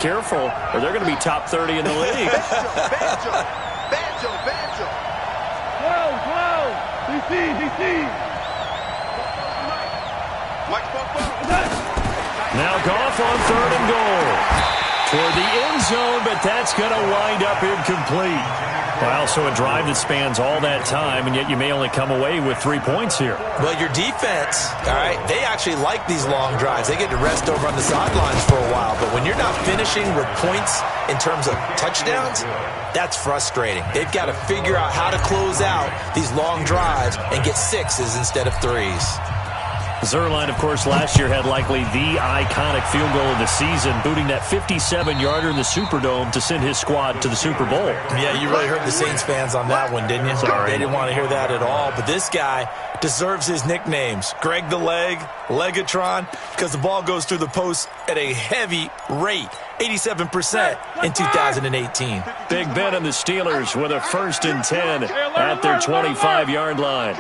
Careful, or they're going to be top 30 in the league. Banjo. Whoa. DC. Now Goff on 3rd and goal. Toward the end zone, but that's going to wind up incomplete. Well, so a drive that spans all that time, and yet you may only come away with 3 points here. Well, your defense, all right, they actually like these long drives. They get to rest over on the sidelines for a while, but when you're not finishing with points in terms of touchdowns, that's frustrating. They've got to figure out how to close out these long drives and get 6s instead of 3s. Zuerlein, of course, last year had likely the iconic field goal of the season, booting that 57-yarder in the Superdome to send his squad to the Super Bowl. Yeah, you really hurt the Saints fans on that one, didn't you? Sorry. They didn't want to hear that at all. But this guy deserves his nicknames. Greg the Leg, Legatron, because the ball goes through the post at a heavy rate, 87% in 2018. Big Ben and the Steelers with a 1st and 10 at their 25-yard line.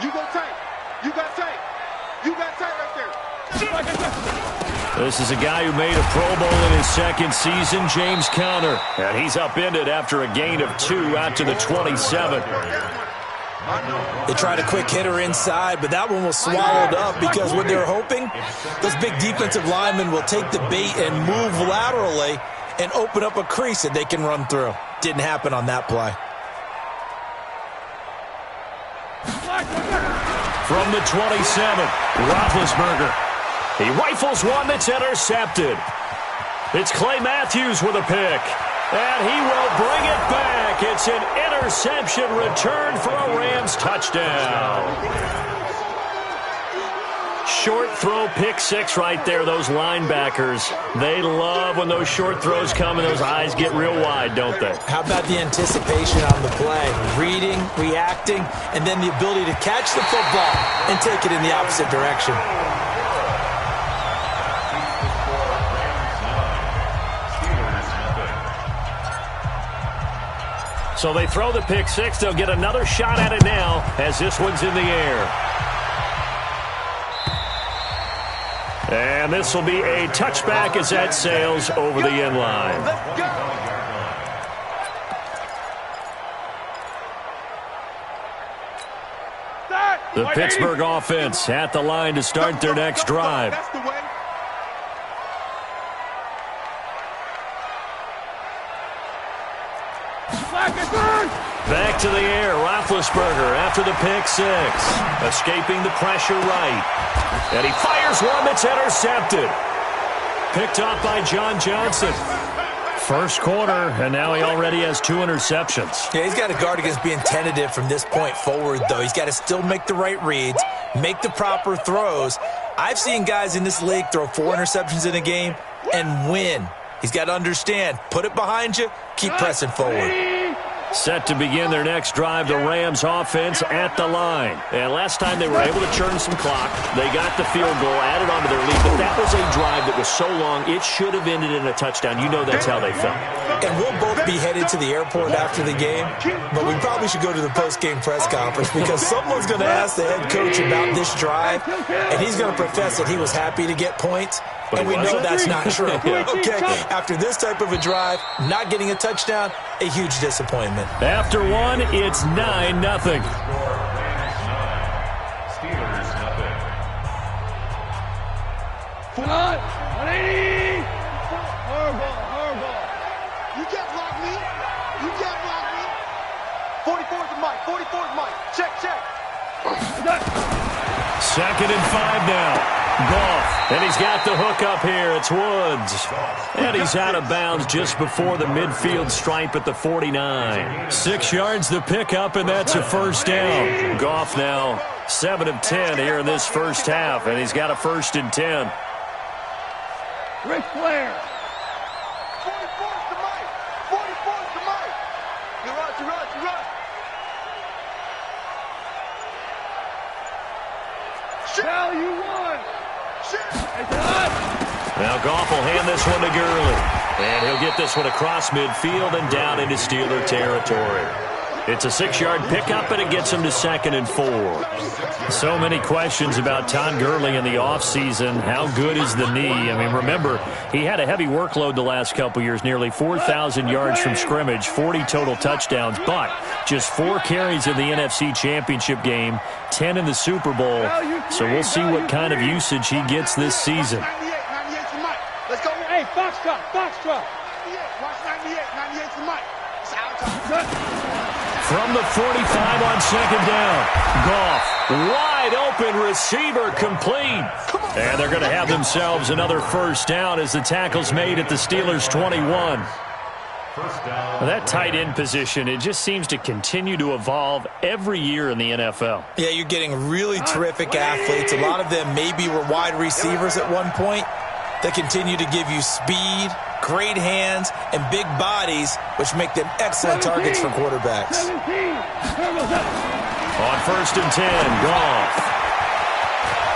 You got tight right there. This is a guy who made a Pro Bowl in his 2nd season, James Conner. And he's upended after a gain of 2 out to the 27. They tried a quick hitter inside, but that one was swallowed up because what they're hoping, those big defensive linemen will take the bait and move laterally and open up a crease that they can run through. Didn't happen on that play. From the 27, Roethlisberger. He rifles one that's intercepted. It's Clay Matthews with a pick. And he will bring it back. It's an interception return for a Rams touchdown. Short throw, pick 6 right there, those linebackers. They love when those short throws come and those eyes get real wide, don't they? How about the anticipation on the play? Reading, reacting, and then the ability to catch the football and take it in the opposite direction. So they throw the pick 6. They'll get another shot at it now as this one's in the air. And this will be a touchback as that sails over the end line. The Pittsburgh offense at the line to start their next drive. Back to the air, Roethlisberger after the pick 6. Escaping the pressure right. And he fires one that's intercepted. Picked off by John Johnson. First quarter, and now he already has 2 interceptions. Yeah, he's got to guard against being tentative from this point forward, though. He's got to still make the right reads, make the proper throws. I've seen guys in this league throw 4 interceptions in a game and win. He's got to understand, put it behind you, keep pressing forward. Set to begin their next drive, the Rams offense at the line. And last time they were able to churn some clock. They got the field goal, added on to their lead. But that was a drive that was so long, it should have ended in a touchdown. You know that's how they felt. And we'll both be headed to the airport after the game. But we probably should go to the post-game press conference because someone's going to ask the head coach about this drive. And he's going to profess that he was happy to get points. And we know that's not true. Okay, after this type of a drive, not getting a touchdown, a huge disappointment. After one, it's 9-0. Steelers, nothing. 180. Horrible. You can't block me. 44's the mic. 44's mic. Check. 2nd and 5 now. Goff, and he's got the hook up here. It's Woods. And he's out of bounds just before the midfield stripe at the 49. 6 yards the pickup, and that's a first down. Goff now 7 of 10 here in this first half, and he's got a 1st and 10. Ric Flair. 44's the mic. 44's the mic. You run. Shall you won. Now Goff will hand this one to Gurley. And he'll get this one across midfield and down into Steeler territory. It's a 6-yard pickup, and it gets him to 2nd and 4. So many questions about Todd Gurley in the offseason. How good is the knee? I mean, remember, he had a heavy workload the last couple years, nearly 4,000 yards from scrimmage, 40 total touchdowns, but just 4 carries in the NFC Championship game, 10 in the Super Bowl. So we'll see what kind of usage he gets this season. Let's go. Hey, Foxtrot, Foxtrot. 98, watch 98, 98 to Mike. It's our time. From the 45 on 2nd down. Goff, wide open receiver, complete. And they're going to have themselves another first down as the tackle's made at the Steelers' 21. Well, that tight end position, it just seems to continue to evolve every year in the NFL. Yeah, you're getting really terrific athletes. A lot of them maybe were wide receivers at one point. They continue to give you speed, great hands, and big bodies, which make them excellent targets for quarterbacks. On 1st and 10, Goff.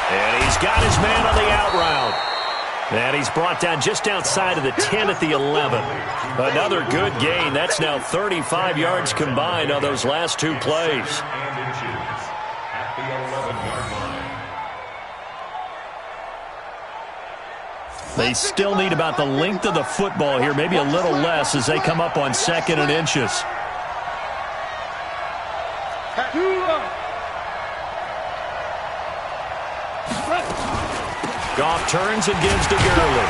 And he's got his man on the out route. And he's brought down just outside of the 10 at the 11. Another good gain. That's now 35 yards combined on those last 2 plays. They still need about the length of the football here, maybe a little less as they come up on 2nd and inches. Goff turns and gives to Gurley.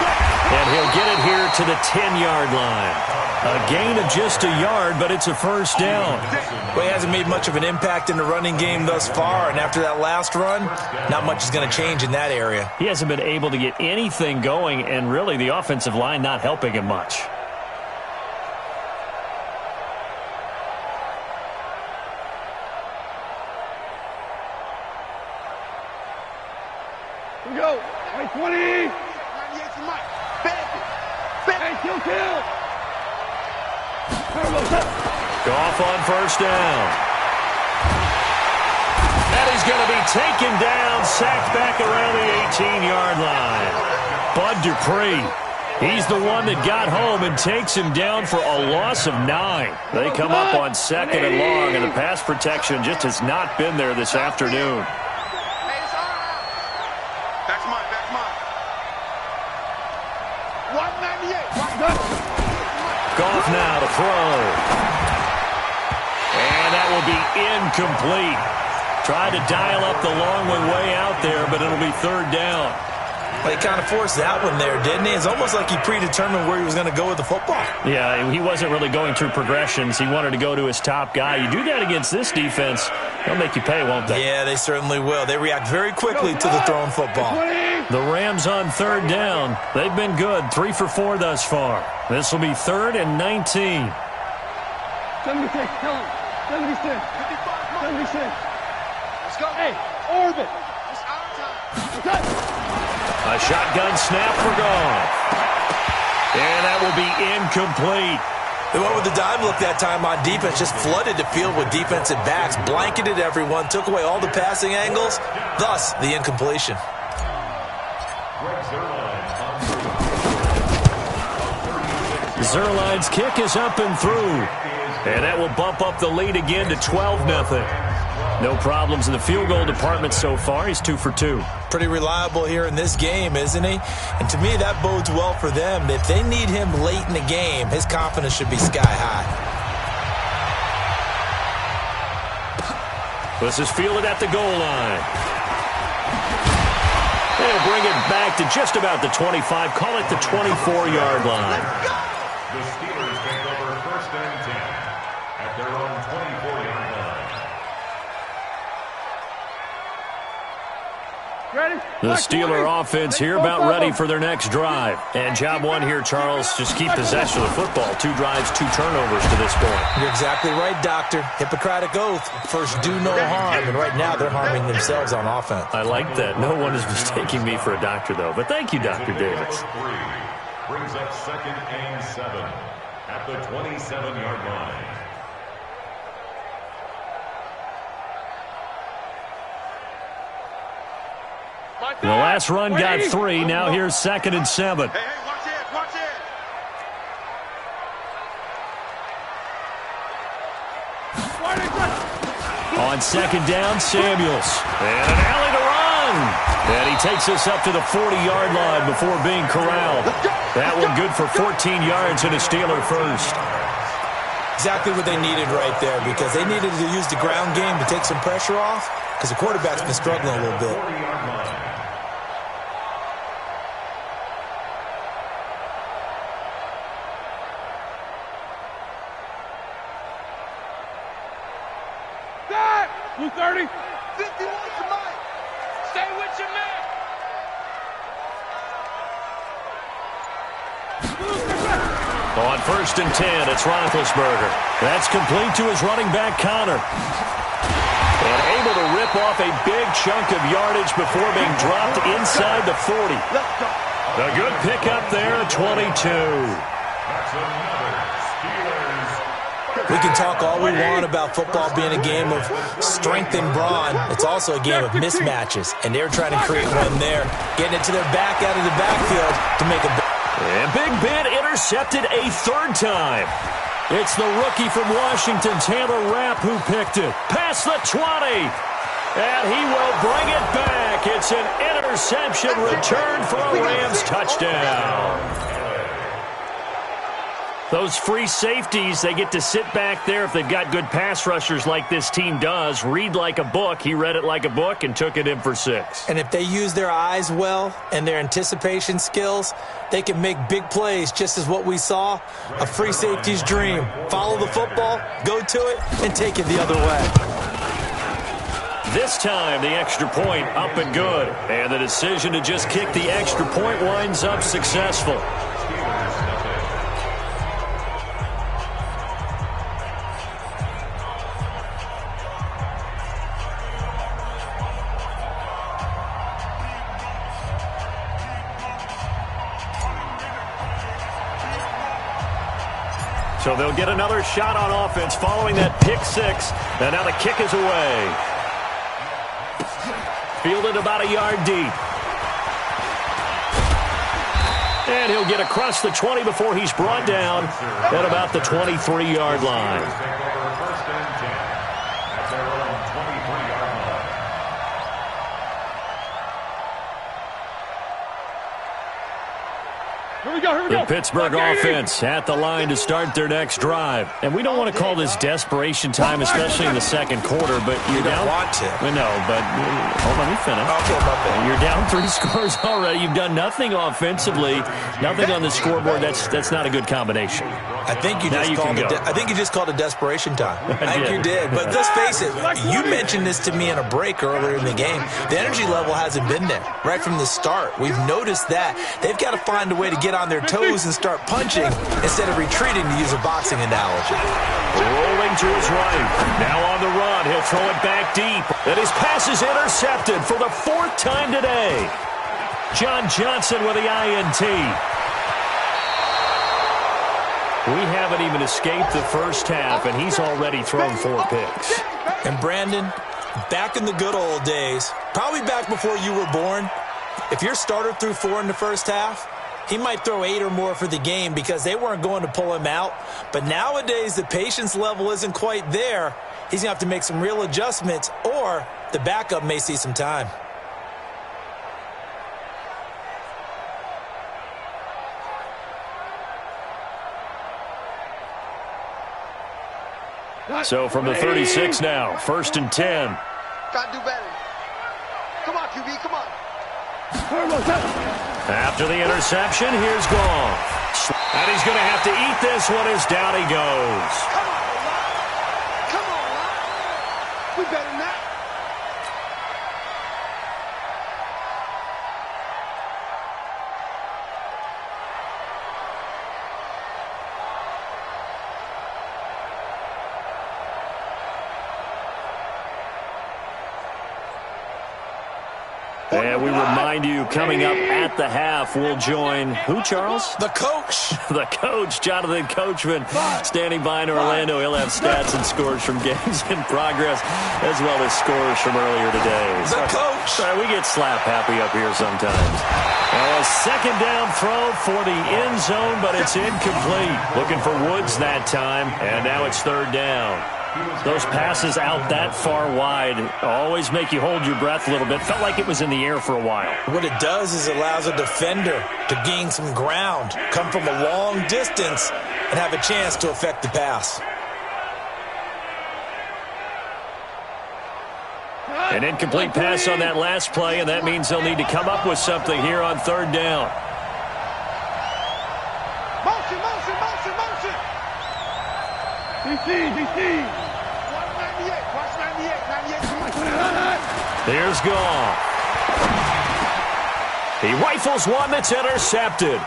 And he'll get it here to the 10-yard line. A gain of just a yard, but it's a first down. Well, he hasn't made much of an impact in the running game thus far, and after that last run, not much is going to change in that area. He hasn't been able to get anything going, and really the offensive line not helping him much. Here we go. 20. 98 to Mike. Hey, kill. Goff on first down. And he's going to be taken down, sacked back around the 18-yard line. Bud Dupree, he's the one that got home and takes him down for a loss of 9. They come up on 2nd and long, and the pass protection just has not been there this afternoon. Goff now to throw. And that will be incomplete. Tried to dial up the long one way out there, but it'll be 3rd down. Well, he kind of forced that one there, didn't he? It's almost like he predetermined where he was going to go with the football. Yeah, he wasn't really going through progressions. He wanted to go to his top guy. You do that against this defense, they'll make you pay, won't they? Yeah, they certainly will. They react very quickly to the thrown football. The Rams on 3rd down. They've been good, 3 for 4 thus far. This will be 3rd and 19. 76, tell him. 76. 76. Let's go. Hey, orbit. It's our time. A shotgun snap for Goff. And that will be incomplete. They went with the dime look that time on defense, just flooded the field with defensive backs, blanketed everyone, took away all the passing angles, thus the incompletion. Zerline's kick is up and through. And that will bump up the lead again to 12-0. No problems in the field goal department so far. He's 2 for 2. Pretty reliable here in this game, isn't he? And to me, that bodes well for them. If they need him late in the game, his confidence should be sky high. This is fielded at the goal line. They'll bring it back to just about the 25. Call it the 24-yard line. The Steelers take over 1st and 10 at their own 24-yard line. Ready? The Steeler offense here about ready for their next drive. And job one here, Charles, just keep possession of the football. 2 drives, 2 turnovers to this point. You're exactly right, Doctor. Hippocratic oath. First, do no harm. And right now, they're harming themselves on offense. I like that. No one is mistaking me for a doctor, though. But thank you, Dr. Davis. Brings up 2nd and 7 at the 27-yard line. The last run got 3. Now here's 2nd and 7. Hey, watch it, watch it. On second down, Samuels. And an alley to run. And he takes us up to the 40-yard line before being corralled. That one good for 14 yards and a Steeler first. Exactly what they needed right there, because they needed to use the ground game to take some pressure off, because the quarterback's been struggling a little bit. Blue 30. 51 to Mike. Stay with your man. On first and 10, it's Roethlisberger. That's complete to his running back, Connor. And able to rip off a big chunk of yardage before being dropped inside the 40. A good pickup there at 22. That's another Steelers. We can talk all we want about football being a game of strength and brawn. It's also a game of mismatches, and they're trying to create one there, getting it to their back out of the backfield to make a... And Big Ben intercepted a third time. It's the rookie from Washington, Taylor Rapp, who picked it. Past the 20. And he will bring it back. It's an interception return for a Rams touchdown. Those free safeties, they get to sit back there if they've got good pass rushers like this team does. Read like a book. He read it like a book and took it in for 6. And if they use their eyes well and their anticipation skills, they can make big plays, just as what we saw. A free safety's dream. Follow the football, go to it, and take it the other way. This time, the extra point up and good. And the decision to just kick the extra point winds up successful. So they'll get another shot on offense following that pick 6. And now the kick is away. Fielded about a yard deep. And he'll get across the 20 before he's brought down at about the 23-yard line. The Pittsburgh offense at the line to start their next drive. And we don't want to call this desperation time, especially in the second quarter, but you're down. Want to. No, but let me finish. Okay, my bad. You're down 3 scores already. You've done nothing offensively, nothing on the scoreboard. That's not a good combination. I think you just called it desperation time. I think you did. But let's face it, you mentioned this to me in a break earlier in the game. The energy level hasn't been there right from the start. We've noticed that. They've got to find a way to get on their toes and start punching instead of retreating, to use a boxing analogy. Rolling to his right. Now on the run. He'll throw it back deep. And his pass is intercepted for the 4th time today. John Johnson with the INT. We haven't even escaped the first half, and he's already thrown 4 picks. And Brandon, back in the good old days, probably back before you were born, if your starter threw 4 in the first half, he might throw 8 or more for the game because they weren't going to pull him out. But nowadays, the patience level isn't quite there. He's going to have to make some real adjustments, or the backup may see some time. So from the 36 now, 1st and 10. Gotta do better. Come on, QB, come on. After the interception, here's Goff. And he's going to have to eat this one as down he goes. Come on, Lon. Come on, Lon. We better than that. And we remind you, coming up at the half, we'll join who, Charles? The coach. The coach, Jonathan Coachman, standing by in Orlando. He'll have stats and scores from games in progress, as well as scores from earlier today. The coach. Sorry, we get slap happy up here sometimes. Well, a 2nd down throw for the end zone, but it's incomplete. Looking for Woods that time, and now it's 3rd down. Those passes out that far wide always make you hold your breath a little bit. Felt like it was in the air for a while. What it does is it allows a defender to gain some ground, come from a long distance, and have a chance to affect the pass. An incomplete pass on that last play, and that means they'll need to come up with something here on third down. Motion, motion, motion, motion. DC. Watch 98, 98. Here's Goff. He rifles one that's intercepted.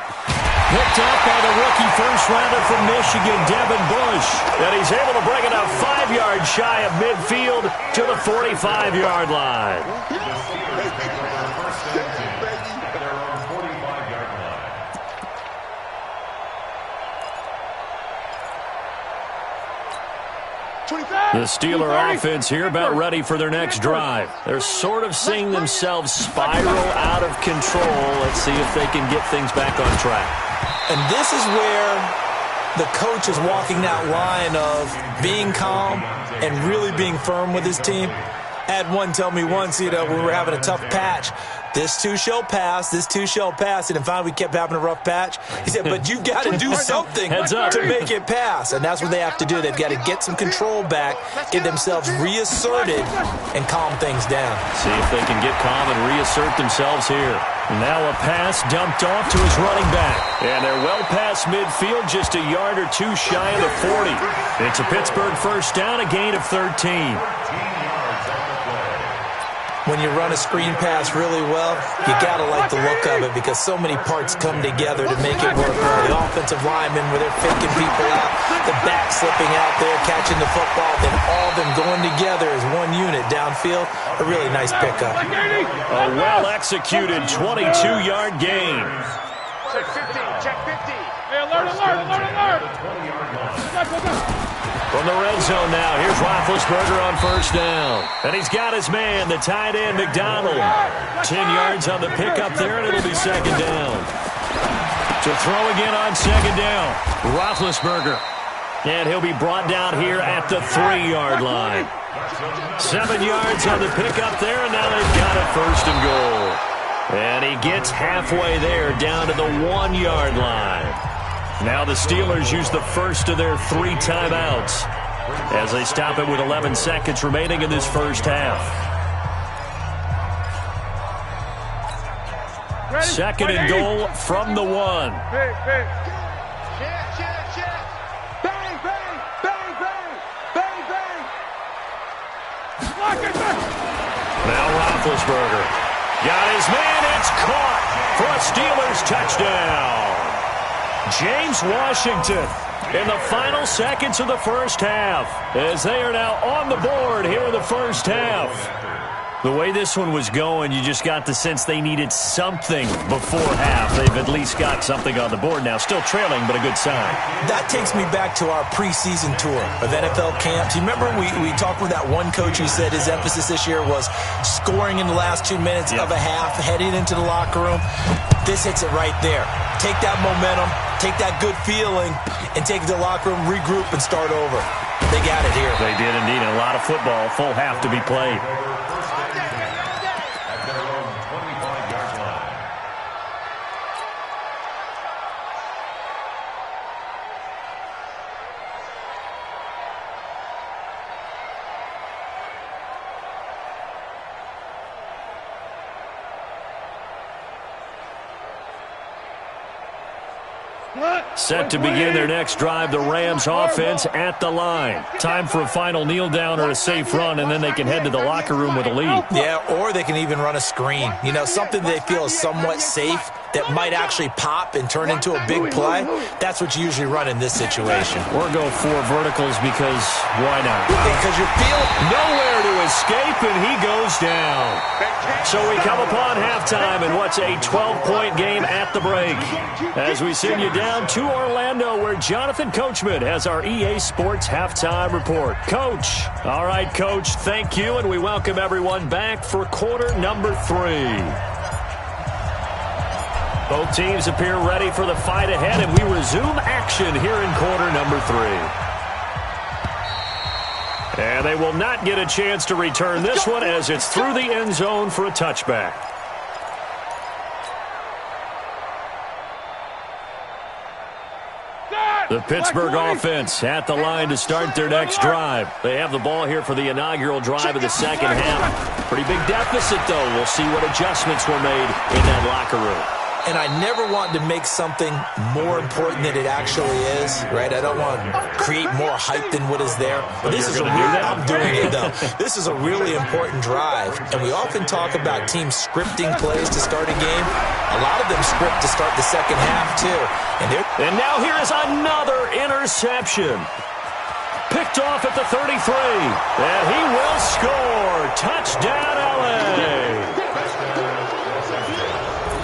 Picked up by the rookie first-rounder from Michigan, Devin Bush. And he's able to bring it up 5 yards shy of midfield to the 45-yard line. The Steeler offense here about ready for their next drive. They're sort of seeing themselves spiral out of control. Let's see if they can get things back on track. And this is where the coach is walking that line of being calm and really being firm with his team. I had one tell me once, when we were having a tough patch, this too shall pass, this too shall pass. And finally we kept having a rough patch. He said, but you've got to do something to make it pass. And that's what they have to do. They've got to get some control back, get themselves reasserted, and calm things down. See if they can get calm and reassert themselves here. Now a pass dumped off to his running back. And they're well past midfield, just a yard or two shy of the 40. It's a Pittsburgh first down, a gain of 13. When you run a screen pass really well, you got to like the look of it because so many parts come together to make it work well. The offensive linemen where they're faking people out, the back slipping out there, catching the football, then all of them going together as one unit downfield. A really nice pickup. A well-executed 22-yard gain. Check 50, check 50. Hey, alert. From the red zone now, here's Roethlisberger on first down. And he's got his man, the tight end, McDonald. 10 yards on the pickup there, and it'll be second down. To throw again on second down, Roethlisberger. And he'll be brought down here at the 3-yard line. 7 yards on the pickup there, and now they've got it first and goal. And he gets halfway there, down to the 1-yard line. Now the Steelers use the first of their 3 timeouts as they stop it with 11 seconds remaining in this first half. Second and goal from the 1. Check. Bang. Now Roethlisberger got his man. It's caught for a Steelers touchdown. James Washington in the final seconds of the first half as they are now on the board here in the first half. The way this one was going, you just got the sense they needed something before half. They've at least got something on the board now. Still trailing, but a good sign. That takes me back to our preseason tour of NFL camps. You remember we talked with that one coach who said his emphasis this year was scoring in the last 2 minutes of a half, heading into the locker room. This hits it right there. Take that momentum, take that good feeling, and take it to the locker room, regroup, and start over. They got it here. They did indeed. A lot of football, full half to be played. Set to begin their next drive, the Rams offense at the line. Time for a final kneel down or a safe run, and then they can head to the locker room with a lead. Yeah, or they can even run a screen. Something they feel is somewhat safe that might actually pop and turn into a big play. That's what you usually run in this situation. Or go 4 verticals because why not? Because you feel nowhere to escape, and he goes down. So we come upon halftime in what's a 12-point game at the break. As we send you down to Orlando, where Jonathan Coachman has our EA Sports halftime report. Coach. All right, Coach, thank you, and we welcome everyone back for quarter number 3. Both teams appear ready for the fight ahead, and we resume action here in quarter number 3. And they will not get a chance to return this one as it's through the end zone for a touchback. The Pittsburgh offense at the line to start their next drive. They have the ball here for the inaugural drive of the second half. Pretty big deficit, though. We'll see what adjustments were made in that locker room. And I never want to make something more important than it actually is, right? I don't want to create more hype than what is there. But this is I'm doing it, though. This is a really important drive. And we often talk about teams scripting plays to start a game. A lot of them script to start the second half, too. And now here is another interception. Picked off at the 33. And he will score. Touchdown, L.A.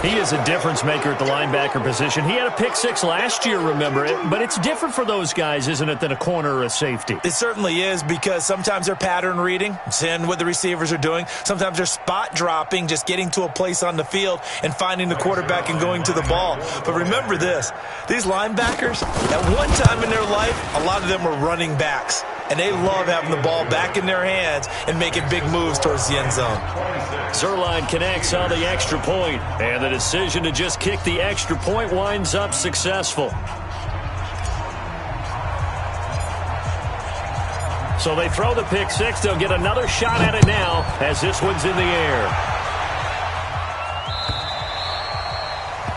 He is a difference maker at the linebacker position. He had a pick six last year, remember it. But it's different for those guys, isn't it, than a corner or a safety? It certainly is, because sometimes they're pattern reading, seeing what the receivers are doing. Sometimes they're spot dropping, just getting to a place on the field and finding the quarterback and going to the ball. But remember this, these linebackers, at one time in their life, a lot of them were running backs. And they love having the ball back in their hands and making big moves towards the end zone. Zerline connects on the extra point, and the decision to just kick the extra point winds up successful. So they throw the pick six. They'll get another shot at it now as this one's in the air.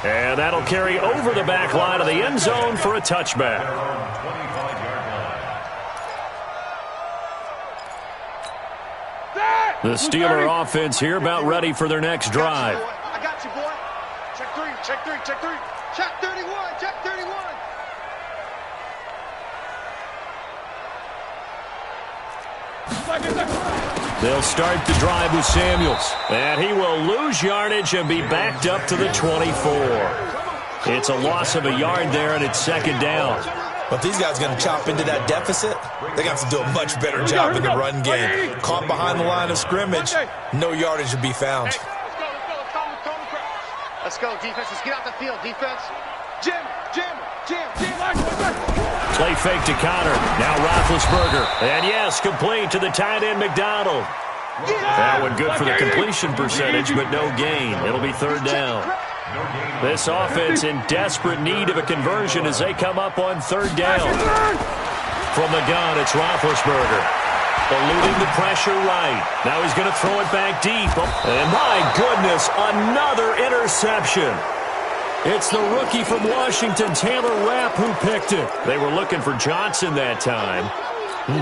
And that'll carry over the back line of the end zone for a touchback. The Steeler offense here about ready for their next drive. I got you, boy. Check three, check three, check three. Check 31, check 31. They'll start the drive with Samuels. And he will lose yardage and be backed up to the 24. It's a loss of a yard there, and it's second down. But if these guys are going to chop into that deficit, they're going to have to do a much better job in the run game. Caught behind the line of scrimmage, no yardage to be found. Let's go, defense. Let's get out the field, defense. Jam. Play fake to Connor. Now Roethlisberger. And yes, complete to the tight end McDonald. That one good for the completion percentage, but no gain. It'll be third down. This offense in desperate need of a conversion as they come up on third down. From the gun, it's Roethlisberger. Eluding the pressure right. Now he's going to throw it back deep. And my goodness, another interception. It's the rookie from Washington, Taylor Rapp, who picked it. They were looking for Johnson that time.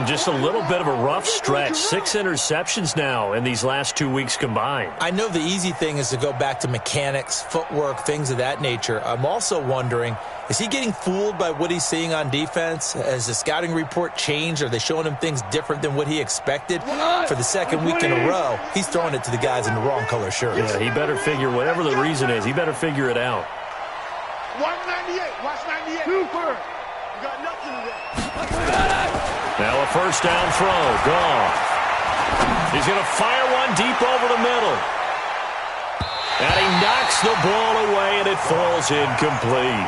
Just a little bit of a rough stretch. 6 interceptions now in these last 2 weeks combined. I know the easy thing is to go back to mechanics, footwork, things of that nature. I'm also wondering, is he getting fooled by what he's seeing on defense? Has the scouting report changed? Are they showing him things different than what he expected? For the second week in a row, he's throwing it to the guys in the wrong color shirts. Yeah, he better figure, whatever the reason is, he better figure it out. 198, watch 98. Super. You got nothing to do. Now a first down throw. Goff. He's going to fire one deep over the middle. And he knocks the ball away, and it falls incomplete.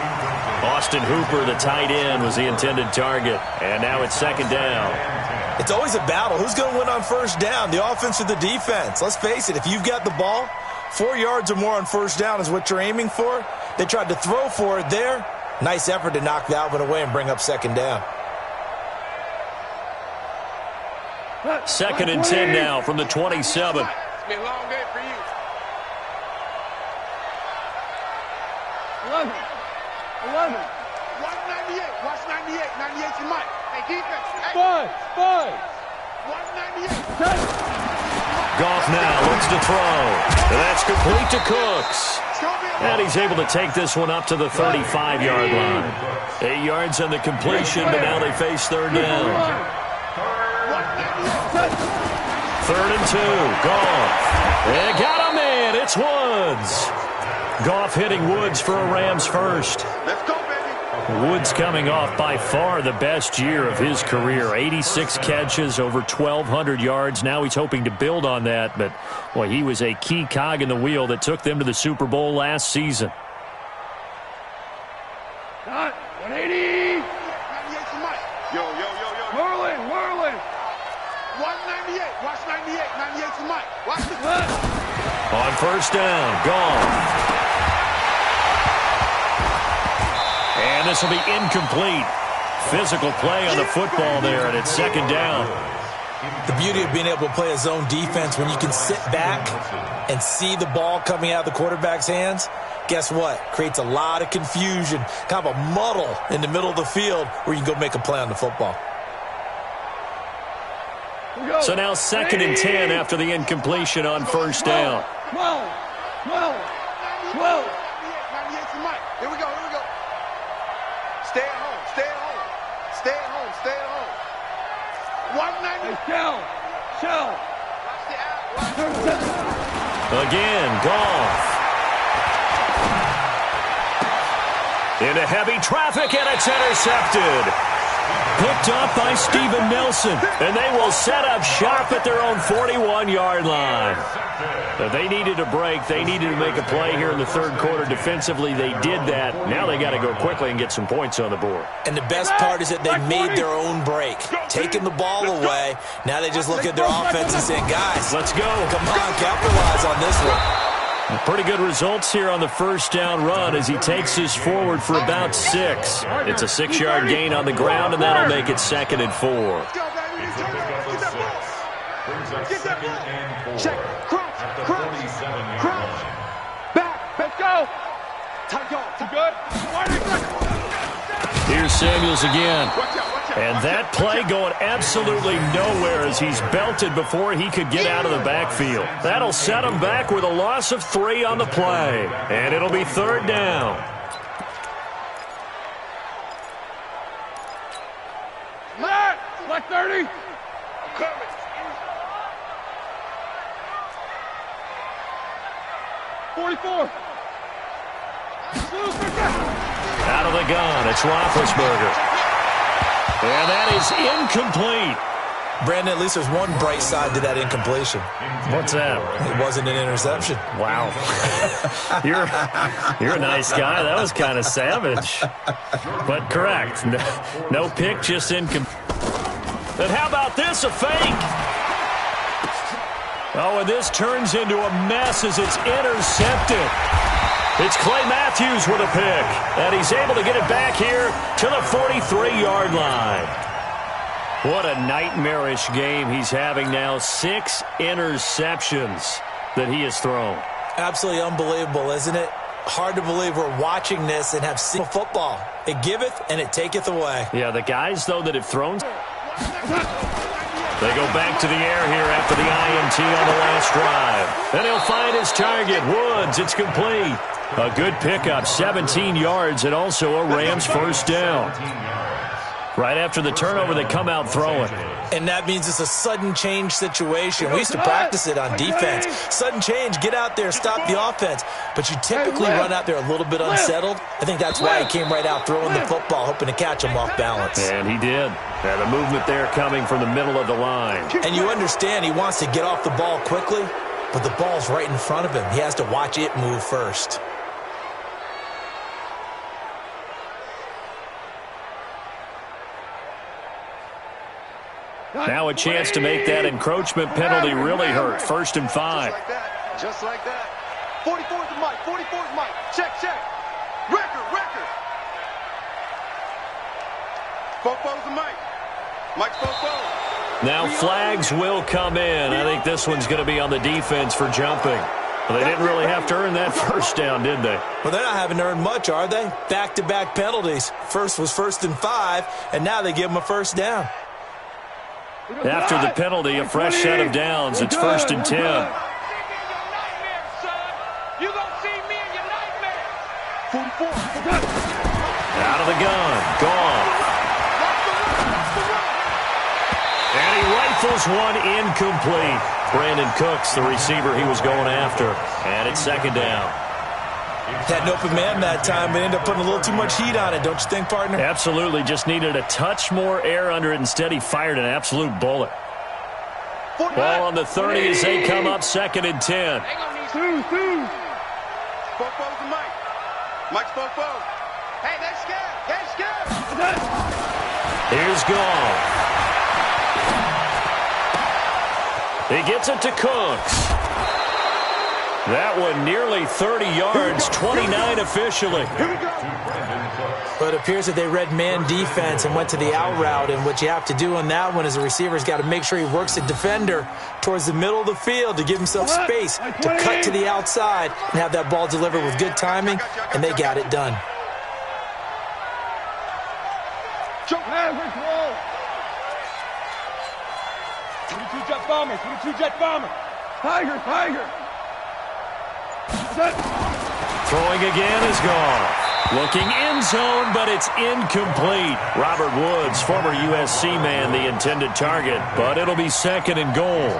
Austin Hooper, the tight end, was the intended target. And now it's second down. It's always a battle. Who's going to win on first down, the offense or the defense? Let's face it, if you've got the ball, 4 yards or more on first down is what you're aiming for. They tried to throw for it there. Nice effort to knock that one away and bring up second down. Second and 10 now from the 27. It's been a long day for you. 11. 198. Watch 98. 98's the mic. Hey, defense. Hey. 5. 198. Goff now looks to throw. And that's complete to Cooks. And he's able to take this one up to the 35-yard line. 8 yards on the completion, but now they face third down. 3rd and 2. Goff. And got him in. It's Woods. Goff hitting Woods for a Rams first. Let's go, baby. Woods coming off by far the best year of his career. 86 catches, over 1,200 yards. Now he's hoping to build on that, but boy, he was a key cog in the wheel that took them to the Super Bowl last season. 180. 98's the mic. Yo. Whirling. Watch 98. Watch 98. 98 to Mike. Watch this. On first down, gone. And this will be incomplete. Physical play on the football there, and it's second down. The beauty of being able to play a zone defense when you can sit back and see the ball coming out of the quarterback's hands, guess what? Creates a lot of confusion, kind of a muddle in the middle of the field where you can go make a play on the football. So now second and 10 after the incompletion on first down. 12. 98 to Mike. Here we go. Stay at home. Stay at home. Stay at home. Stay at home. 190. Shell. Watch the out. Again, Goff. Into heavy traffic, and it's intercepted. Picked up by Steven Nelson, and they will set up shop at their own 41-yard line. They needed a break. They needed to make a play here in the third quarter. Defensively, they did that. Now they got to go quickly and get some points on the board. And the best part is that they made their own break, taking the ball away. Now they just look at their offense and say, guys, let's go. Come on, capitalize on this one. Pretty good results here on the first down run as he takes us forward for about 6. It's a 6-yard gain on the ground, and that'll make it second and 4. Check. Crouch. Back. Let's go. Tight go. Too good. Here's Samuels again. And that play going absolutely nowhere as he's belted before he could get out of the backfield. That'll set him back with a loss of 3 on the play. And it'll be third down. Like 30. Coming. Out of the gun, it's Roethlisberger. And that is incomplete. Brandon, at least there's one bright side to that incompletion. What's that? It wasn't an interception. Wow. You're a nice guy. That was kind of savage. But correct. No pick, just incomplete. And how about this, a fake? Oh, and this turns into a mess as it's intercepted. It's Clay Matthews with a pick, and he's able to get it back here to the 43-yard line. What a nightmarish game he's having now. 6 interceptions that he has thrown. Absolutely unbelievable, isn't it? Hard to believe we're watching this and have seen football. It giveth and it taketh away. Yeah, the guys, though, that have thrown... They go back to the air here after the INT on the last drive. And he'll find his target, Woods. It's complete. A good pickup, 17 yards, and also a Rams first down. Right after the turnover, they come out throwing. And that means it's a sudden change situation. We used to practice it on defense. Sudden change, get out there, stop the offense. But you typically run out there a little bit unsettled. I think that's why he came right out throwing the football, hoping to catch him off balance. And he did. And the movement there coming from the middle of the line. And you understand he wants to get off the ball quickly, but the ball's right in front of him. He has to watch it move first. Now a chance to make that encroachment penalty really hurt. First and 5. Just like that. 44's the Mike. 44's Mike. Check. Record. Fofo's the Mike. Mike's Fofo. Now flags will come in. I think this one's going to be on the defense for jumping. Well, they didn't really have to earn that first down, did they? Well, they're not having to earn much, are they? Back-to-back penalties. First was 1st and 5, and now they give them a first down. After the penalty, a fresh set of downs. It's 1st and 10. You're going to see me in your nightmare. 44. Out of the gun. Gone. And he rifles one incomplete. Brandon Cooks, the receiver he was going after. And it's second down. Had an open man that time, but ended up putting a little too much heat on it, don't you think, partner? Absolutely. Just needed a touch more air under it. Instead, he fired an absolute bullet. Ball on the 30 as they come up 2nd and 10. Fofo's the Mike. Mike's Fofo. Hey, that's scared. Here's Goff. He gets it to Cooks. That one nearly 30 yards, 29 officially. But it appears that they read man defense and went to the out route, and what you have to do on that one is the receiver's got to make sure he works the defender towards the middle of the field to give himself space to cut to the outside and have that ball delivered with good timing, and they got it done. Jet bomber, 22 jet bomber. Tiger. Throwing again is gone. Looking end zone, but it's incomplete. Robert Woods, former USC man, the intended target, but it'll be 2nd and goal.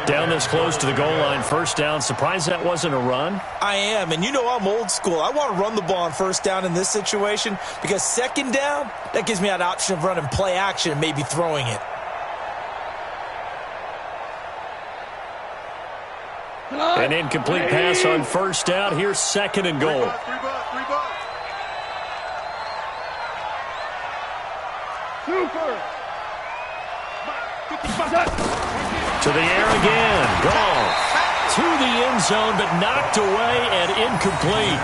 Down this close to the goal line, first down. Surprised that wasn't a run? I am, and you know I'm old school. I want to run the ball on first down in this situation because 2nd down, that gives me an option of running play action and maybe throwing it. An incomplete pass on first down. Here's 2nd and goal. To the air again. Goff to the end zone, but knocked away and incomplete.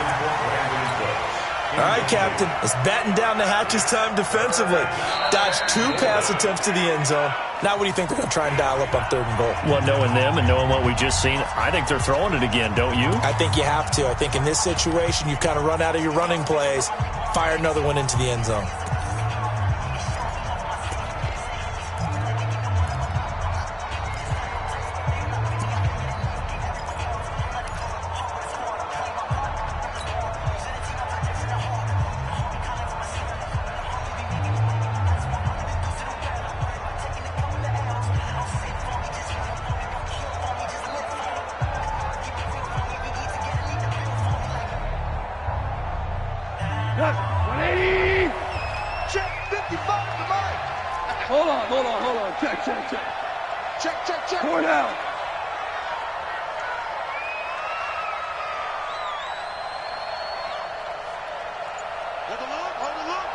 All right, Captain. It's batten down the hatches time defensively. Dodged 2 pass attempts to the end zone. Now what do you think they're going to try and dial up on 3rd and goal? Well, knowing them and knowing what we just seen, I think they're throwing it again, don't you? I think you have to. I think in this situation, you kind of run out of your running plays, fire another one into the end zone. Check. 4 down.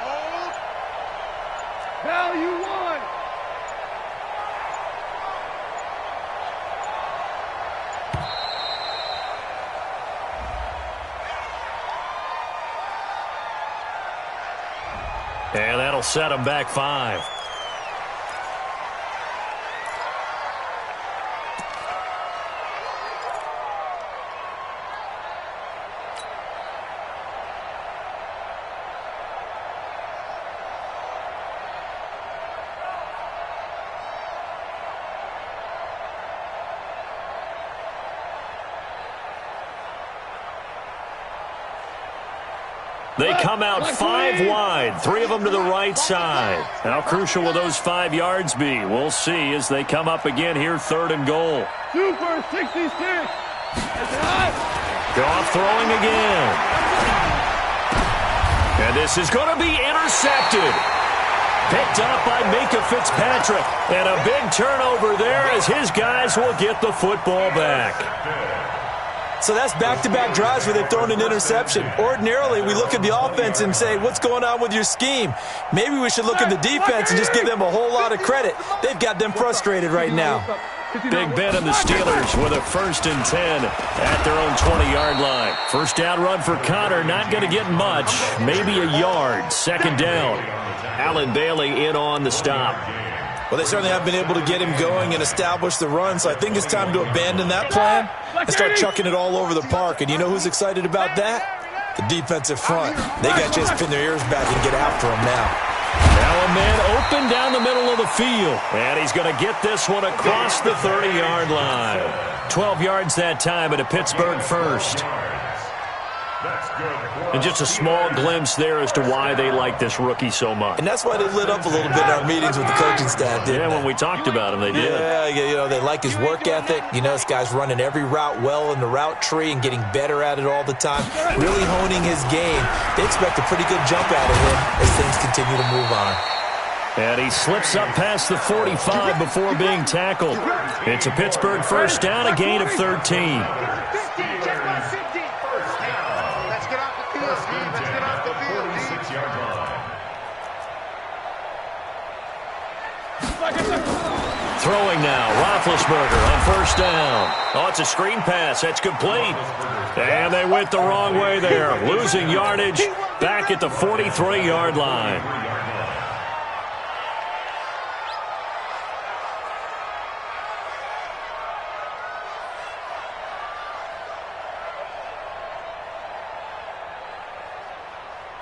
Hold. Value 1. And that'll set them back 5. They come out 5 wide, 3 of them to the right side. How crucial will those 5 yards be? We'll see as they come up again here, 3rd and goal. Super 66. Goff throwing again. And this is going to be intercepted. Picked up by Minka Fitzpatrick. And a big turnover there as his guys will get the football back. So that's back-to-back drives where they've thrown an interception. Ordinarily, we look at the offense and say, what's going on with your scheme? Maybe we should look at the defense and just give them a whole lot of credit. They've got them frustrated right now. Big Ben and the Steelers with a 1st and 10 at their own 20-yard line. First down run for Connor, not going to get much, maybe a yard. 2nd down. Allen Bailey in on the stop. Well, they certainly have been able to get him going and establish the run, so I think it's time to abandon that plan and start chucking it all over the park. And you know who's excited about that? The defensive front. They got to just pin their ears back and get after him now. Now a man open down the middle of the field. And he's going to get this one across the 30-yard line. 12 yards that time at a Pittsburgh first. And just a small glimpse there as to why they like this rookie so much. And that's why they lit up a little bit in our meetings with the coaching staff, didn't they? When we talked about him, they did. Yeah, you know, they like his work ethic. You know, this guy's running every route well in the route tree and getting better at it all the time, really honing his game. They expect a pretty good jump out of him as things continue to move on. And he slips up past the 45 before being tackled. It's a Pittsburgh first down, a gain of 13. Throwing now, Roethlisberger on first down. Oh, it's a screen pass. That's complete. And they went the wrong way there, losing yardage back at the 43-yard line.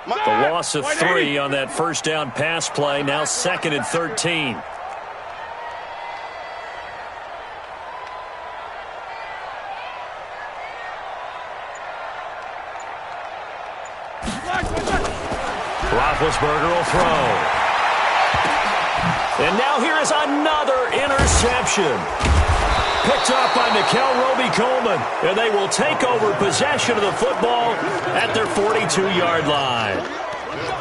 The loss of 3 on that first down pass play, now 2nd and 13. Roethlisberger will throw. And now here is another interception. Picked up by Nikel Roby-Coleman, and they will take over possession of the football at their 42-yard line.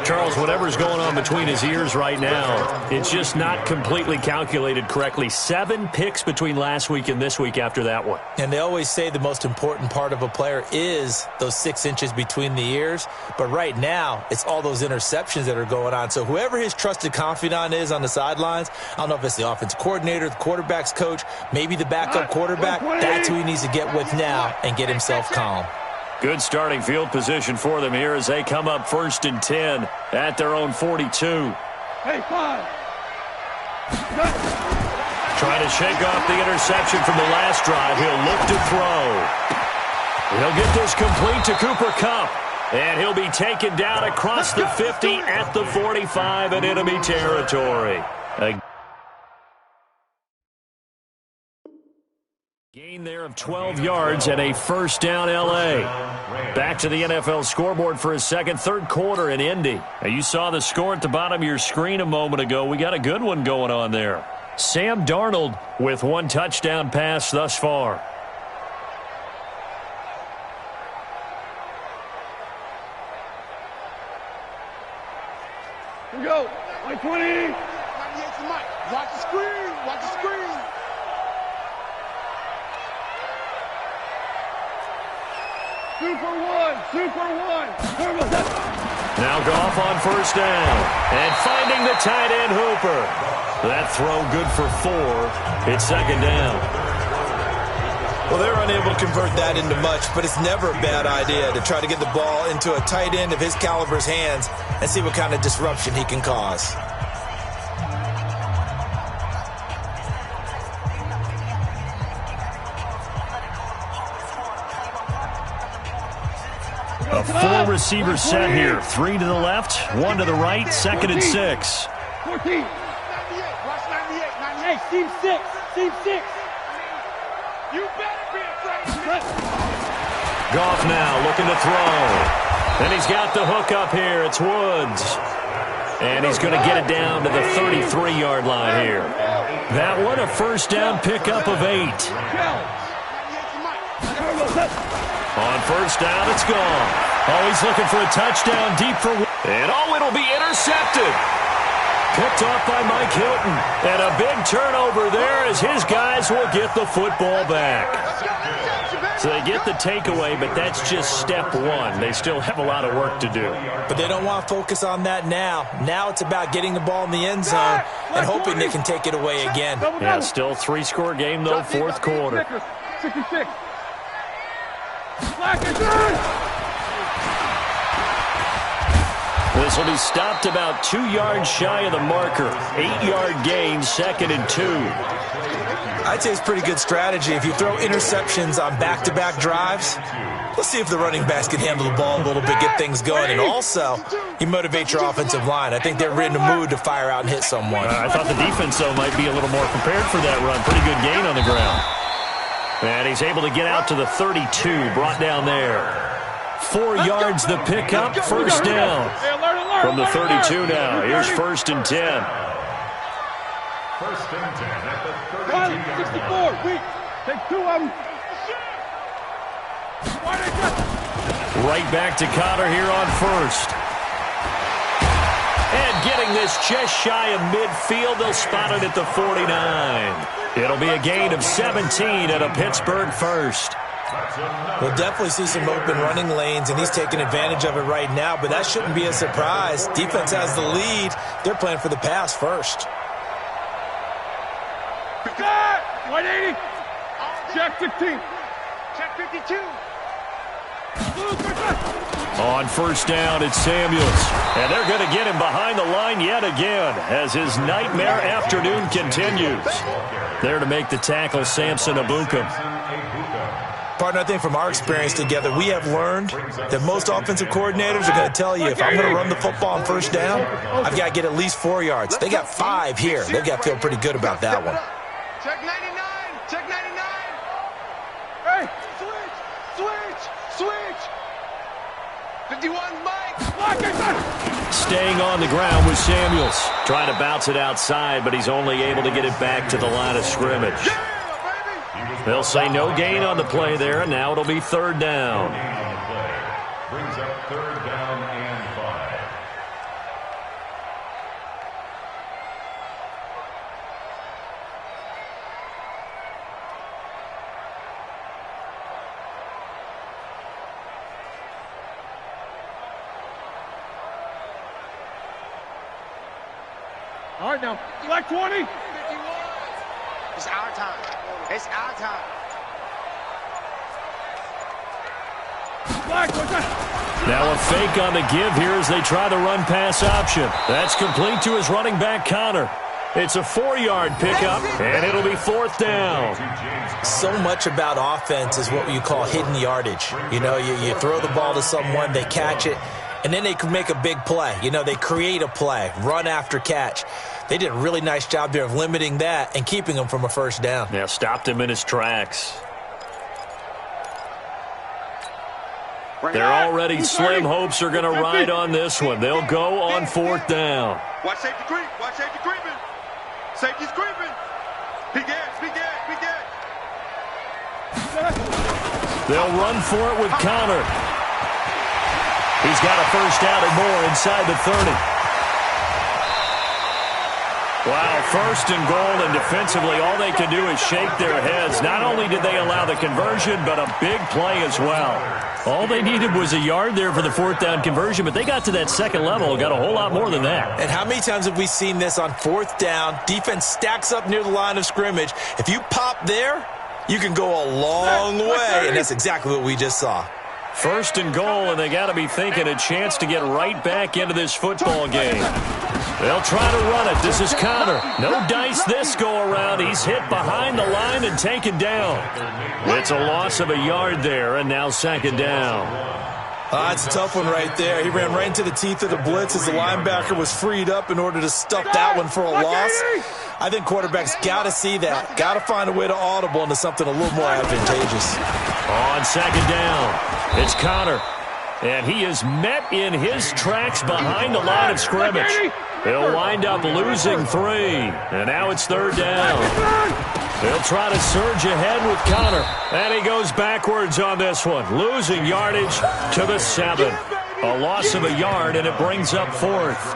Charles, whatever's going on between his ears right now, it's just not completely calculated correctly. 7 picks between last week and this week after that one. And they always say the most important part of a player is those 6 inches between the ears. But right now, it's all those interceptions that are going on. So whoever his trusted confidant is on the sidelines, I don't know if it's the offensive coordinator, the quarterback's coach, maybe the backup quarterback, that's who he needs to get with now and get himself calm. Good starting field position for them here as they come up 1st and 10 at their own 42. Hey, 5. Trying to shake off the interception from the last drive. He'll look to throw. He'll get this complete to Cooper Kupp. And he'll be taken down across the 50 at the 45 in enemy territory. Gain there of 12 yards and a first down L.A. Back to the NFL scoreboard for a second, third quarter in Indy. Now, you saw the score at the bottom of your screen a moment ago. We got a good one going on there. Sam Darnold with 1 touchdown pass thus far. Here we go. 120. Watch the screen. Watch the screen. Super one. Now Goff on first down. And finding the tight end Hooper. That throw good for 4. It's 2nd down. Well, they're unable to convert that into much, but it's never a bad idea to try to get the ball into a tight end of his caliber's hands and see what kind of disruption he can cause. A 4-receiver set here. 3 to the left, 1 to the right, 2nd and 6. 14. Hey, team 6. You better be afraid. Goff now looking to throw. And he's got the hook up here. It's Woods. And he's going to get it down to the 33-yard line here. That one, a first down pickup of 8. On first down, it's gone. Oh, he's looking for a touchdown deep for... And oh, it'll be intercepted. Picked off by Mike Hilton. And a big turnover there as his guys will get the football back. So they get the takeaway, but that's just step 1. They still have a lot of work to do. But they don't want to focus on that now. Now it's about getting the ball in the end zone and hoping they can take it away again. Yeah, still 3-score game, though, 4th quarter. 66. This will be stopped about 2 yards shy of the marker. 8-yard gain, 2nd and 2. I'd say it's pretty good strategy. If you throw interceptions on back-to-back drives, let's see if the running backs can handle the ball a little bit, get things going. And also, you motivate your offensive line. I think they're in the mood to fire out and hit someone. I thought the defense, though, might be a little more prepared for that run. Pretty good gain on the ground. And he's able to get out to the 32, brought down there. 4 yards the pickup, first down. From the 32 now, here's 1st and 10. 1st and 10 at the 32-yard 64, weak. Take 2 of them. Right back to Connor here on first. And getting this just shy of midfield, they'll spot it at the 49. It'll be a gain of 17 at a Pittsburgh first. We'll definitely see some open running lanes, and he's taking advantage of it right now, but that shouldn't be a surprise. Defense has the lead. They're playing for the pass first. 55, 180. Check 15. Check 52. On first down, it's Samuels. And they're going to get him behind the line yet again as his nightmare afternoon continues. There to make the tackle, Samson Abuka. Partner, I think from our experience together, we have learned that most offensive coordinators are going to tell you, if I'm going to run the football on first down, I've got to get at least 4 yards. They got 5 here. They've got to feel pretty good about that one. Check 99. Check 99. Hey. Switch. 51's Mike. Staying on the ground with Samuels. Trying to bounce it outside, but he's only able to get it back to the line of scrimmage. They'll say no gain on the play there, and now it'll be third down. Brings up third down and 5. All right, now. Black 20. 51. It's our time. It's our time. Black, what's that? Now a fake on the give here as they try the run-pass option. That's complete to his running back, Connor. It's a 4-yard pickup, and it'll be fourth down. So much about offense is what you call hidden yardage. You know, you throw the ball to someone, they catch it, and then they can make a big play. You know, they create a play, run after catch. They did a really nice job there of limiting that and keeping him from a first down. Yeah, stopped him in his tracks. Their already slim hopes are going to ride on this one. They'll go on fourth down. Watch safety creep. Watch safety creeping. Safety's creeping. Big gas. They'll run for it with Connor. He's got a first down and more inside the 30. Wow, first and goal, and defensively all they can do is shake their heads. Not only did they allow the conversion, but a big play as well. All they needed was a yard there for the fourth down conversion, but they got to that second level and got a whole lot more than that. And how many times have we seen this on fourth down? Defense stacks up near the line of scrimmage. If you pop there, you can go a long way, and that's exactly what we just saw. First and goal, and they got to be thinking a chance to get right back into this football game. They'll try to run it. This is Connor. No dice this go-around. He's hit behind the line and taken down. It's a loss of a yard there, and now second down. It's a tough one right there. He ran right into the teeth of the blitz as the linebacker was freed up in order to stuff that one for a loss. I think quarterbacks got to see that. Got to find a way to audible into something a little more advantageous. On second down, it's Connor. And he is met in his tracks behind the line of scrimmage. He'll wind up losing 3. And now it's third down. They'll try to surge ahead with Connor. And he goes backwards on this one, losing yardage to the 7. A loss of a yard, and it brings up fourth.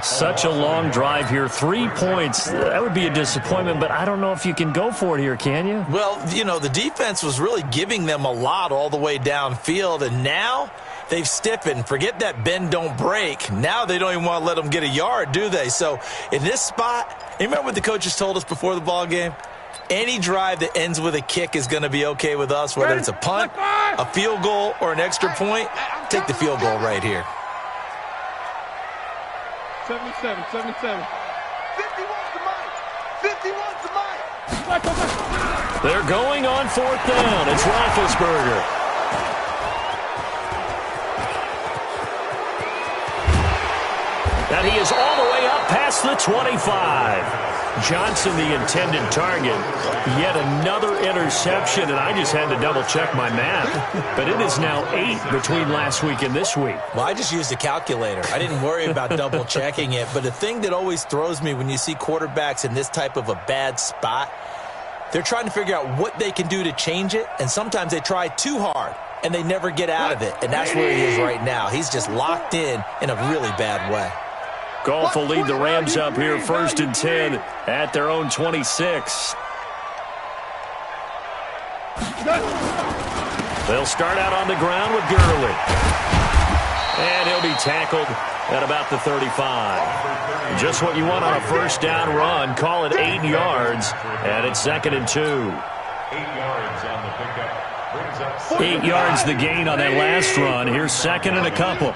Such a long drive here. 3 points. That would be a disappointment, but I don't know if you can go for it here, can you? Well, you know, the defense was really giving them a lot all the way downfield, and now they've stiffened. Forget that bend, don't break. Now they don't even want to let them get a yard, do they? So in this spot, you remember what the coaches told us before the ball game? Any drive that ends with a kick is going to be okay with us, whether it's a punt, a field goal, or an extra point. Take the field goal right here. 77. 51's the mic. 51's the mic. They're going on fourth down. It's Roethlisberger. And he is all the way up past the 25. Johnson, the intended target. Yet another interception, and I just had to double-check my math. But it is now 8 between last week and this week. Well, I just used a calculator. I didn't worry about double-checking it. But the thing that always throws me when you see quarterbacks in this type of a bad spot, they're trying to figure out what they can do to change it, and sometimes they try too hard, and they never get out of it. And that's where he is right now. He's just locked in a really bad way. Goff will lead the Rams up here first and 10 at their own 26. They'll start out on the ground with Gurley. And he'll be tackled at about the 35. Just what you want on a first down run. Call it 8 yards, and it's 2nd and 2. 8 yards on the pickup. Brings up 8 yards the gain on that last run. Here's 2nd and a couple.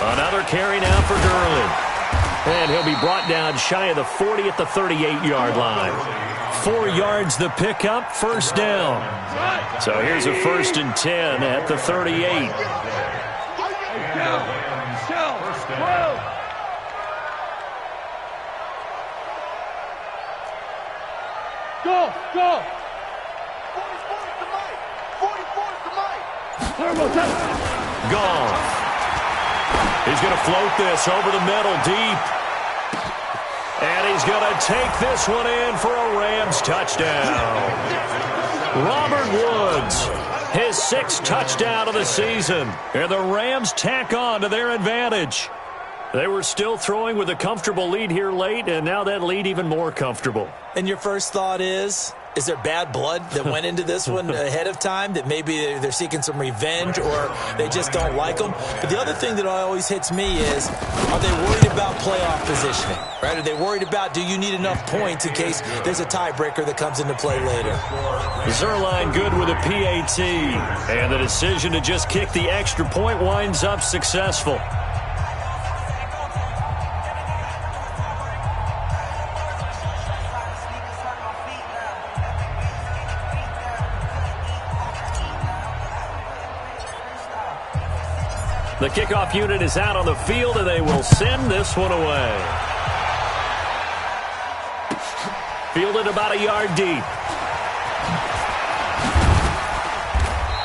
Another carry now for Gurley. And he'll be brought down shy of the 40 at the 38-yard line. 4 yards the pickup, first down. So here's a 1st and 10 at the 38. Go! 44 Gone. He's going to float this over the middle deep. And he's going to take this one in for a Rams touchdown. Robert Woods, his 6th touchdown of the season. And the Rams tack on to their advantage. They were still throwing with a comfortable lead here late, and now that lead even more comfortable. And your first thought is there bad blood that went into this one ahead of time, that maybe they're seeking some revenge or they just don't like them? But the other thing that always hits me is, are they worried about playoff positioning? Right? Are they worried about, do you need enough points in case there's a tiebreaker that comes into play later? Zerline good with a PAT. And the decision to just kick the extra point winds up successful. The kickoff unit is out on the field, and they will send this one away. Fielded about a yard deep.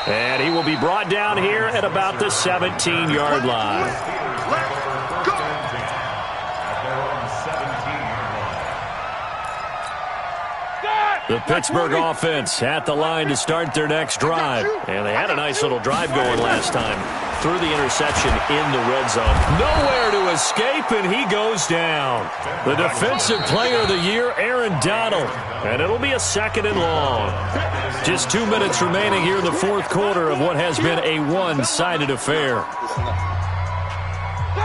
And he will be brought down here at about the 17-yard line. The Pittsburgh offense at the line to start their next drive. And they had a nice little drive going last time. Through the interception in the red zone. Nowhere to escape, and he goes down. The defensive player of the year, Aaron Donald. And it'll be a 2nd and long. Just 2 minutes remaining here in the 4th quarter of what has been a one-sided affair.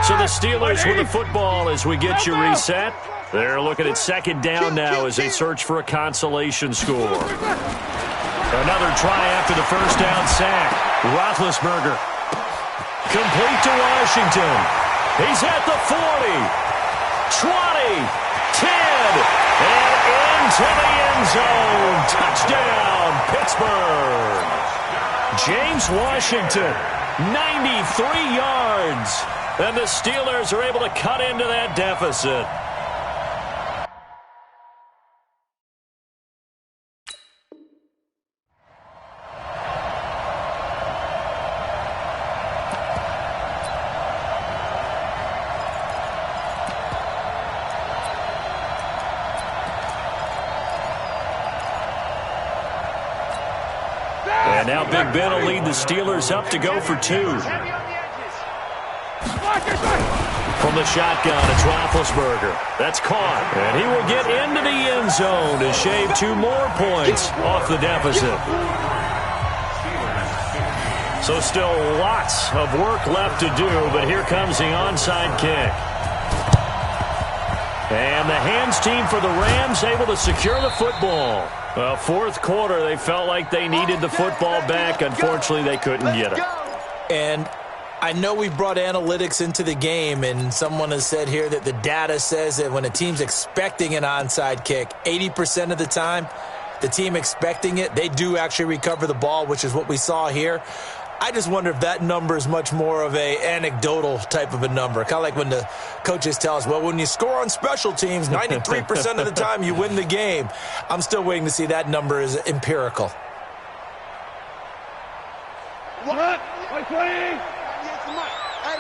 So the Steelers with the football as we get you reset. They're looking at 2nd down now as they search for a consolation score. Another try after the first down sack. Roethlisberger. Complete to Washington. He's at the 40, 20, 10, and into the end zone. Touchdown, Pittsburgh. James Washington, 93 yards. And the Steelers are able to cut into that deficit. And now Big Ben will lead the Steelers up to go for 2. From the shotgun, it's Roethlisberger. That's caught. And he will get into the end zone to shave 2 more points off the deficit. So still lots of work left to do, but here comes the onside kick. And the hands team for the Rams able to secure the football. Well, 4th quarter, they felt like they needed the football back. Unfortunately, they couldn't get it. And I know we brought analytics into the game, and someone has said here that the data says that when a team's expecting an onside kick, 80% of the time, the team expecting it, they do actually recover the ball, which is what we saw here. I just wonder if that number is much more of a anecdotal type of a number. Kind of like when the coaches tell us, well, when you score on special teams, 93% of the time you win the game. I'm still waiting to see that number is empirical. What? Like 20? Hey,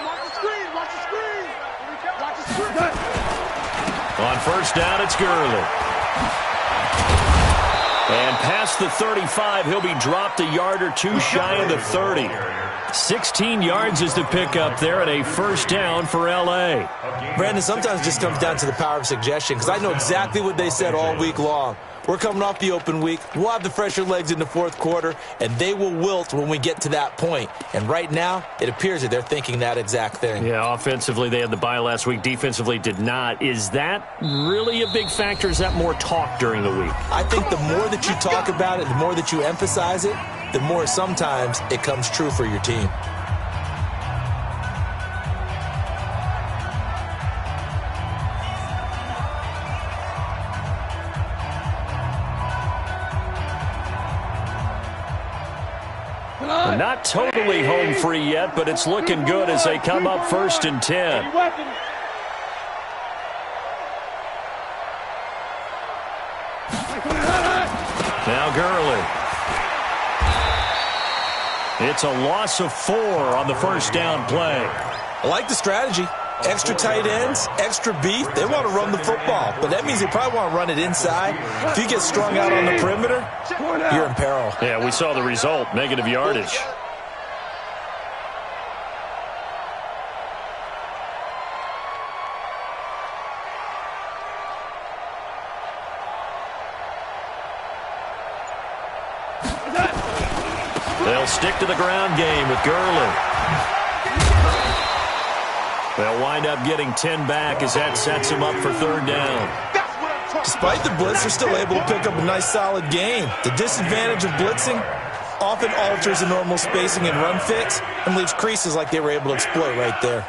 watch the screen. Watch the screen. Watch the screen. On first down, it's Gurley. And past the 35, he'll be dropped a yard or 2 shy of the 30. 16 yards is the pickup there at a first down for L.A. Brandon, sometimes it just comes down to the power of suggestion, because I know exactly what they said all week long. We're coming off the open week. We'll have the fresher legs in the fourth quarter, and they will wilt when we get to that point. And right now, it appears that they're thinking that exact thing. Yeah, offensively, they had the bye last week. Defensively, did not. Is that really a big factor? Is that more talk during the week? I think the more that you talk about it, the more that you emphasize it, the more sometimes it comes true for your team. Not totally home free yet, but it's looking good as they come up 1st and 10. Now Gurley. It's a loss of 4 on the first down play. I like the strategy. Extra tight ends, extra beef. They want to run the football, but that means they probably want to run it inside. If you get strung out on the perimeter, you're in peril. Yeah, we saw the result, negative yardage. They'll stick to the ground game with Gurley. They'll wind up getting 10 back as that sets them up for 3rd down. Despite the blitz, they're still able to pick up a nice, solid game. The disadvantage of blitzing often alters the normal spacing and run fits and leaves creases like they were able to exploit right there.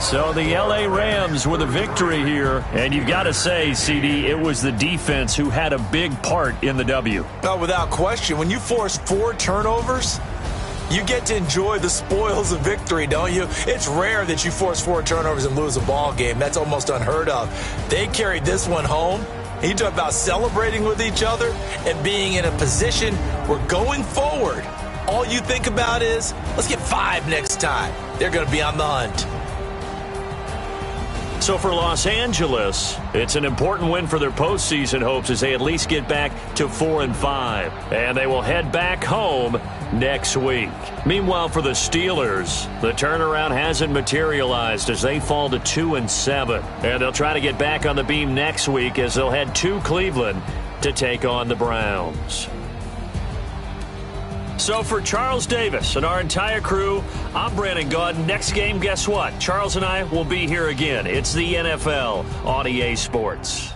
So the L.A. Rams with a victory here. And you've got to say, CD, it was the defense who had a big part in the W. No, without question. When you force 4 turnovers, you get to enjoy the spoils of victory, don't you? It's rare that you force 4 turnovers and lose a ball game. That's almost unheard of. They carried this one home. You talk about celebrating with each other and being in a position where going forward, all you think about is, let's get 5 next time. They're going to be on the hunt. So for Los Angeles, it's an important win for their postseason hopes as they at least get back to 4-5. And they will head back home next week. Meanwhile, for the Steelers, the turnaround hasn't materialized as they fall to 2-7. And they'll try to get back on the beam next week as they'll head to Cleveland to take on the Browns. So for Charles Davis and our entire crew, I'm Brandon Gaudin. Next game, guess what? Charles and I will be here again. It's the NFL on EA Sports.